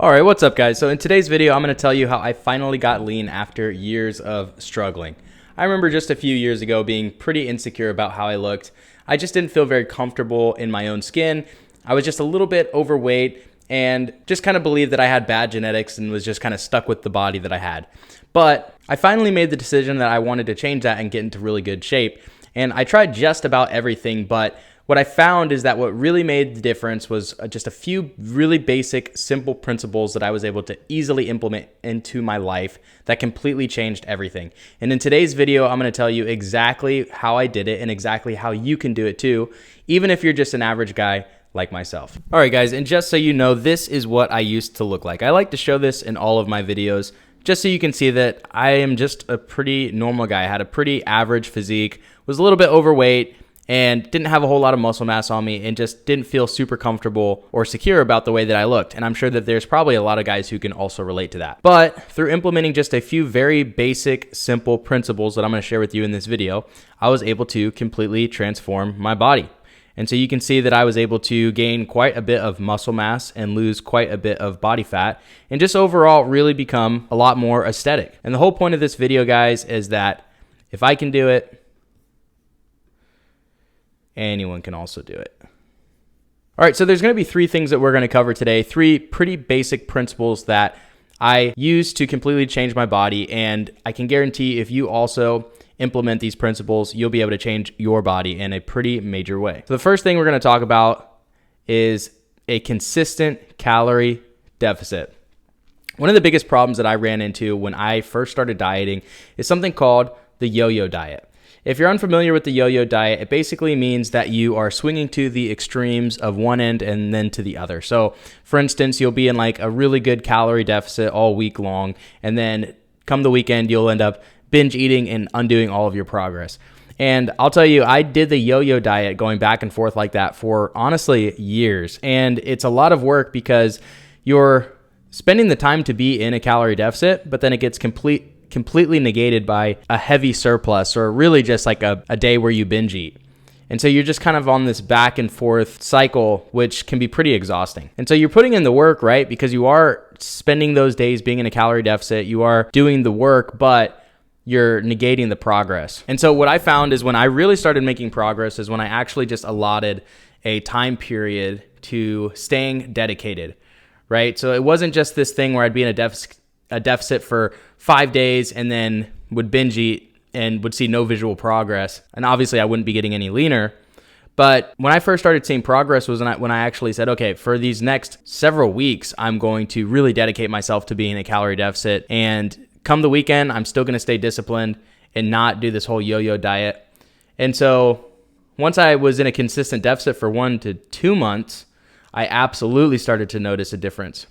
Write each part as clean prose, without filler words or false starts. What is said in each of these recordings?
All right, what's up guys? So in today's video, I'm going to tell you how I finally got lean after years of struggling. I remember just a few years ago being pretty insecure about how I looked. I just didn't feel very comfortable in my own skin. I was just a little bit overweight and just kind of believed that I had bad genetics and was just kind of stuck with the body that I had. But I finally made the decision that I wanted to change that and get into really good shape. And I tried just about everything, but what I found is that what really made the difference was just a few really basic, simple principles that I was able to easily implement into my life that completely changed everything. And in today's video, I'm going to tell you exactly how I did it and exactly how you can do it too, even if you're just an average guy like myself. All right, guys, and just so you know, this is what I used to look like. I like to show this in all of my videos just so you can see that I am just a pretty normal guy. I had a pretty average physique, was a little bit overweight, and didn't have a whole lot of muscle mass on me and just didn't feel super comfortable or secure about the way that I looked. And I'm sure that there's probably a lot of guys who can also relate to that. But through implementing just a few very basic, simple principles that I'm going to share with you in this video, I was able to completely transform my body. And so you can see that I was able to gain quite a bit of muscle mass and lose quite a bit of body fat and just overall really become a lot more aesthetic. And the whole point of this video, guys, is that if I can do it, anyone can also do it. All right, so there's going to be three things that we're going to cover today, three pretty basic principles that I use to completely change my body, and I can guarantee if you also implement these principles, you'll be able to change your body in a pretty major way. So the first thing we're going to talk about is a consistent calorie deficit. One of the biggest problems that I ran into when I first started dieting is something called the yo-yo diet. If you're unfamiliar with the yo-yo diet, it basically means that you are swinging to the extremes of one end and then to the other. So for instance, you'll be in like a really good calorie deficit all week long, and then come the weekend, you'll end up binge eating and undoing all of your progress. And I'll tell you, I did the yo-yo diet going back and forth like that for honestly years. And it's a lot of work because you're spending the time to be in a calorie deficit, but then it gets completely negated by a heavy surplus or really just like a day where you binge eat. And so you're just kind of on this back and forth cycle, which can be pretty exhausting. And so you're putting in the work, right? Because you are spending those days being in a calorie deficit, you are doing the work, but you're negating the progress. And so what I found is when I really started making progress is when I actually just allotted a time period to staying dedicated, right? So it wasn't just this thing where I'd be in a deficit for 5 days and then would binge eat and would see no visual progress. And obviously I wouldn't be getting any leaner. But when I first started seeing progress was when I actually said, okay, for these next several weeks, I'm going to really dedicate myself to being in a calorie deficit. And come the weekend, I'm still going to stay disciplined and not do this whole yo-yo diet. And so once I was in a consistent deficit for 1 to 2 months, I absolutely started to notice a difference.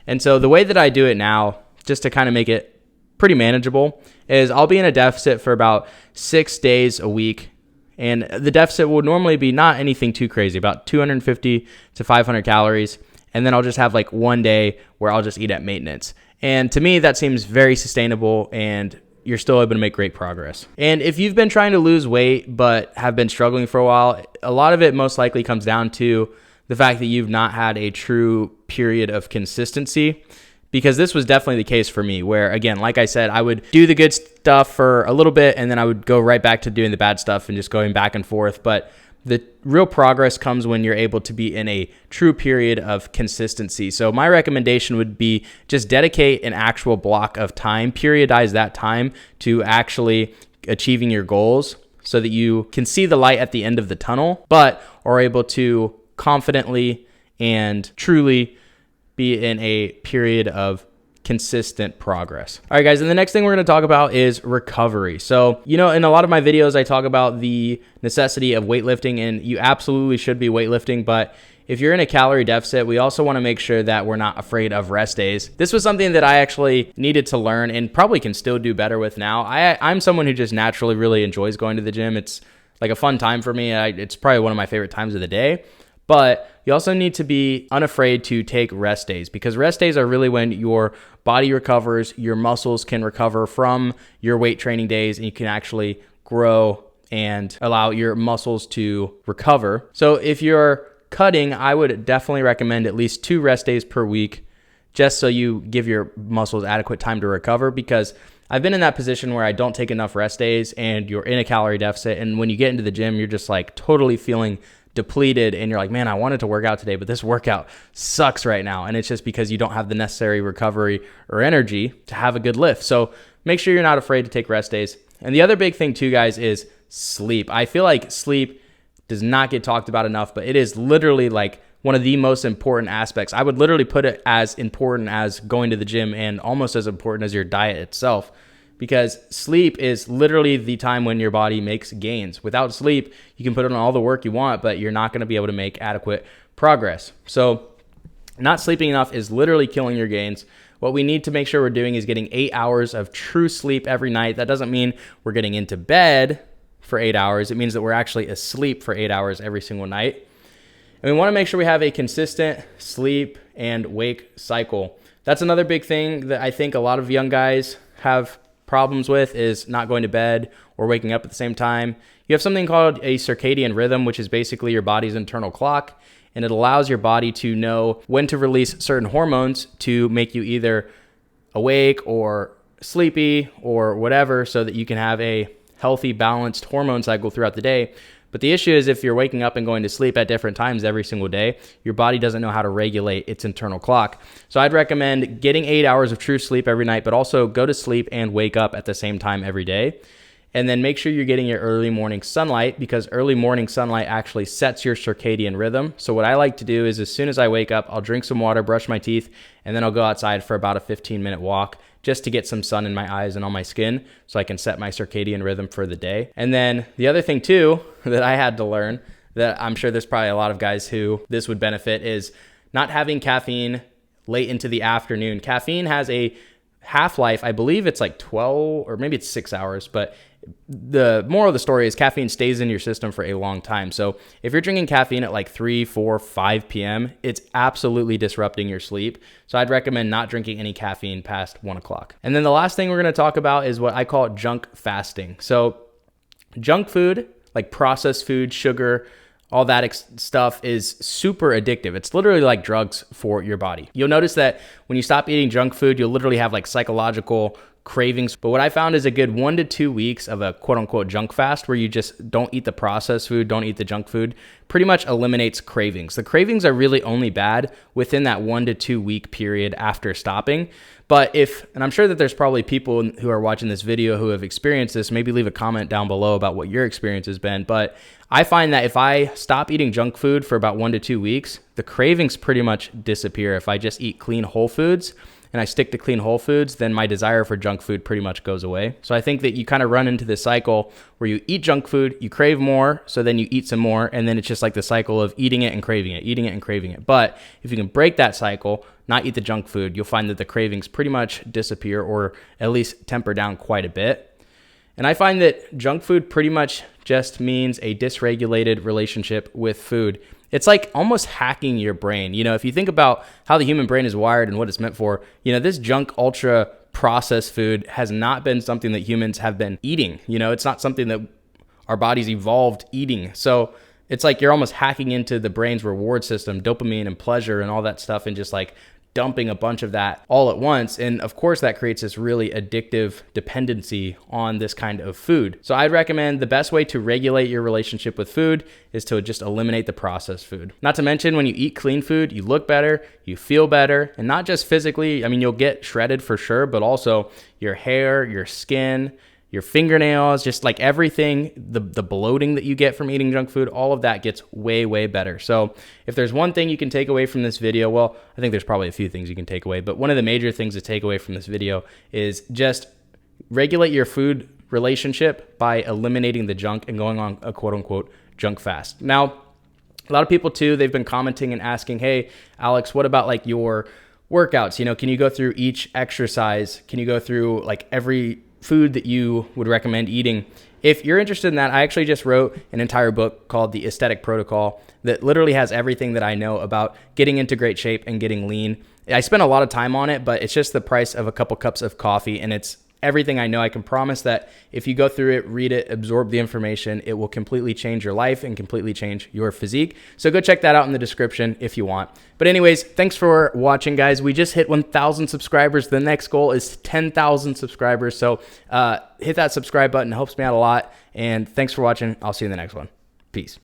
And so the way that I do it now, just to kind of make it pretty manageable, is I'll be in a deficit for about 6 days a week. And the deficit will normally be not anything too crazy, about 250 to 500 calories. And then I'll just have like one day where I'll just eat at maintenance. And to me, that seems very sustainable and you're still able to make great progress. And if you've been trying to lose weight but have been struggling for a while, a lot of it most likely comes down to the fact that you've not had a true period of consistency. Because this was definitely the case for me where, again, like I said, I would do the good stuff for a little bit and then I would go right back to doing the bad stuff and just going back and forth. But the real progress comes when you're able to be in a true period of consistency. So my recommendation would be just dedicate an actual block of time, periodize that time to actually achieving your goals so that you can see the light at the end of the tunnel, but are able to confidently and truly be in a period of consistent progress. All right, guys, and the next thing we're going to talk about is recovery. So, in a lot of my videos, I talk about the necessity of weightlifting, and you absolutely should be weightlifting, but if you're in a calorie deficit, we also want to make sure that we're not afraid of rest days. This was something that I actually needed to learn and probably can still do better with now. I'm someone who just naturally really enjoys going to the gym. It's like a fun time for me. It's probably one of my favorite times of the day. But you also need to be unafraid to take rest days, because rest days are really when your body recovers, your muscles can recover from your weight training days, and you can actually grow and allow your muscles to recover. So if you're cutting, I would definitely recommend at least 2 rest days per week just so you give your muscles adequate time to recover, because I've been in that position where I don't take enough rest days and you're in a calorie deficit. And when you get into the gym, you're just like totally feeling depleted and you're like, man, I wanted to work out today, but this workout sucks right now. And it's just because you don't have the necessary recovery or energy to have a good lift. So make sure you're not afraid to take rest days. And the other big thing too, guys, is sleep. I feel like sleep does not get talked about enough, but it is literally like one of the most important aspects. I would literally put it as important as going to the gym and almost as important as your diet itself, because sleep is literally the time when your body makes gains. Without sleep, you can put in all the work you want, but you're not going to be able to make adequate progress. So not sleeping enough is literally killing your gains. What we need to make sure we're doing is getting 8 hours of true sleep every night. That doesn't mean we're getting into bed for 8 hours. It means that we're actually asleep for 8 hours every single night. And we want to make sure we have a consistent sleep and wake cycle. That's another big thing that I think a lot of young guys have problems with, is not going to bed or waking up at the same time. You have something called a circadian rhythm, which is basically your body's internal clock, and it allows your body to know when to release certain hormones to make you either awake or sleepy or whatever, so that you can have a healthy, balanced hormone cycle throughout the day. But the issue is if you're waking up and going to sleep at different times every single day, your body doesn't know how to regulate its internal clock. So I'd recommend getting 8 hours of true sleep every night, but also go to sleep and wake up at the same time every day. And then make sure you're getting your early morning sunlight, because early morning sunlight actually sets your circadian rhythm. So what I like to do is, as soon as I wake up, I'll drink some water, brush my teeth, and then I'll go outside for about a 15-minute walk just to get some sun in my eyes and on my skin so I can set my circadian rhythm for the day. And then the other thing too that I had to learn, that I'm sure there's probably a lot of guys who this would benefit, is not having caffeine late into the afternoon. Caffeine has a half-life, I believe it's like 12 or maybe it's 6 hours, but the moral of the story is caffeine stays in your system for a long time. So if you're drinking caffeine at like 3, 4, 5 p.m., it's absolutely disrupting your sleep. So I'd recommend not drinking any caffeine past 1 o'clock. And then the last thing we're going to talk about is what I call junk fasting. So junk food, like processed food, sugar, all that stuff is super addictive. It's literally like drugs for your body. You'll notice that when you stop eating junk food, you'll literally have like psychological cravings. But what I found is a good 1 to 2 weeks of a quote unquote junk fast, where you just don't eat the processed food, don't eat the junk food, pretty much eliminates cravings. The cravings are really only bad within that 1 to 2 week period after stopping. But and I'm sure that there's probably people who are watching this video who have experienced this, maybe leave a comment down below about what your experience has been. But I find that if I stop eating junk food for about 1 to 2 weeks, the cravings pretty much disappear. If I just eat clean whole foods and I stick to clean whole foods, then my desire for junk food pretty much goes away. So I think that you kind of run into this cycle where you eat junk food, you crave more, so then you eat some more, and then it's just like the cycle of eating it and craving it, eating it and craving it. But if you can break that cycle, not eat the junk food, you'll find that the cravings pretty much disappear, or at least temper down quite a bit. And I find that junk food pretty much just means a dysregulated relationship with food. It's like almost hacking your brain. You know, if you think about how the human brain is wired and what it's meant for, you know, this junk ultra processed food has not been something that humans have been eating. You know, it's not something that our bodies evolved eating. So it's like you're almost hacking into the brain's reward system, dopamine and pleasure and all that stuff, and just like dumping a bunch of that all at once. And of course that creates this really addictive dependency on this kind of food. So I'd recommend the best way to regulate your relationship with food is to just eliminate the processed food. Not to mention, when you eat clean food, you look better, you feel better, and not just physically. I mean, you'll get shredded for sure, but also your hair, your skin, your fingernails, just like everything, the bloating that you get from eating junk food, all of that gets way, way better. So if there's one thing you can take away from this video, well, I think there's probably a few things you can take away, but one of the major things to take away from this video is just regulate your food relationship by eliminating the junk and going on a quote unquote junk fast. Now, a lot of people too, they've been commenting and asking, hey, Alex, what about like your workouts? You know, can you go through each exercise? Can you go through like every food that you would recommend eating? If you're interested in that, I actually just wrote an entire book called The Aesthetic Protocol that literally has everything that I know about getting into great shape and getting lean. I spent a lot of time on it, but it's just the price of a couple cups of coffee, and it's everything I know. I can promise that if you go through it, read it, absorb the information, it will completely change your life and completely change your physique. So go check that out in the description if you want. But anyways, thanks for watching, guys. We just hit 1,000 subscribers. The next goal is 10,000 subscribers. So hit that subscribe button. It helps me out a lot. And thanks for watching. I'll see you in the next one. Peace.